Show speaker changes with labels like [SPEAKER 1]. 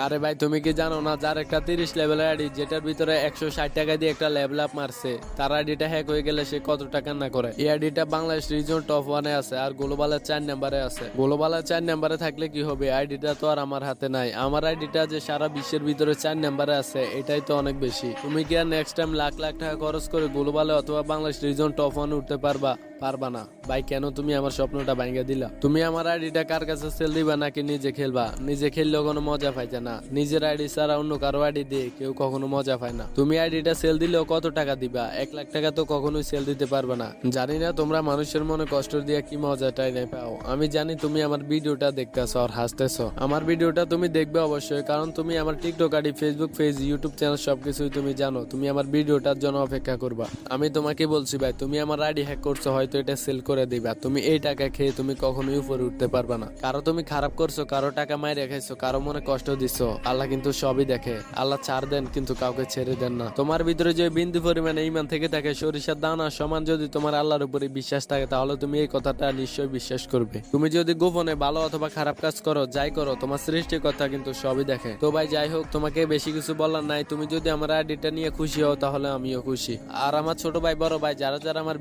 [SPEAKER 1] আরে ভাই তুমি কি জানো না, যার একটা 30 লেভেলের আইডি যেটার ভিতরে 160 টাকা দিয়ে একটা লেভেল আপ মারছে, তার আইডিটা হ্যাক হয়ে গেলে সে কত টাকা না করে। এই আইডিটা বাংলাদেশ রিজন টপ 1-এ আছে আর গ্লোবালের 4 নম্বরে আছে। গ্লোবালের 4 নম্বরে থাকলে কি হবে, আইডিটা তো আর আমার হাতে নাই। আমার আইডিটা যে সারা বিশ্বের ভিতরে 4 নম্বরে আছে, এটাই তো অনেক বেশি। তুমি কি আর নেক্সট টাইম লাখ লাখ টাকা খরচ করে গ্লোবালে অথবা বাংলাদেশ রিজন টপ 1 উঠতে পারবা না ভাই। কেন তুমি আমার স্বপ্নটা ভাঙিয়ে দিলা? তুমি আমার আইডিটা কার কাছে সেল দিবা নাকি নিজে খেলবা? নিজে খেললেও কোনো মজা পাইতে না। নিজের আইডি ছাড়া অন্য কারো আইডি দিয়ে কেউ কখনো মজা পায় না। তুমি আইডিটা সেল দিলেও কত টাকা দিবা? 1 লাখ টাকা তো কখনোই সেল দিতে পারবে না। জানি না তোমরা মানুষের মনে কষ্ট দিয়ে কি মজাটাই নাই পাও। আমি জানি তুমি আমার ভিডিওটা দেখতেছো আর হাসতেছো। আমার ভিডিওটা তুমি দেখবে অবশ্যই, কারণ তুমি আমার TikTok ID, Facebook page, YouTube channel সবকিছুই তুমি জানো। তুমি আমার ভিডিওটার জন্য অপেক্ষা করবা। আমি তোমাকে বলছি ভাই, তুমি আমার আইডি হ্যাক করছো, হয়তো এটা সেল করে দিবা। তুমি এই টাকা খেয়ে তুমি কখনোই উপরে উঠতে পারবা না। কারো তুমি খারাপ করছো, কারো টাকা মাইরে খাইছো, কারো মনে কষ্ট দিছো, আল্লাহ কিন্তু সবই দেখে। আল্লাহ ছাড় দেন কিন্তু কাউকে ছেড়ে দেন না। তোমার ভিতরে যে বিন্দু পরিমাণে ঈমান থেকে থাকে সরিষার দানা সমান, যদি তোমার আল্লাহর উপরে বিশ্বাস থাকে, তাহলে তুমি এই কথাটা নিশ্চয়ই বিশ্বাস করবে। তুমি যদি গোপনে ভালো অথবা খারাপ কাজ করো, যাই করো, তোমার সৃষ্টিকর্তা কিন্তু সবই দেখে। তো ভাই যাই হোক, তোমাকে বেশি কিছু বলার নাই। তুমি যদি আমার আইডিটা নিয়ে খুশি হও, তাহলে আমিও খুশি। আর আমার ছোট ভাই, বড় ভাই, যারা যারা আমার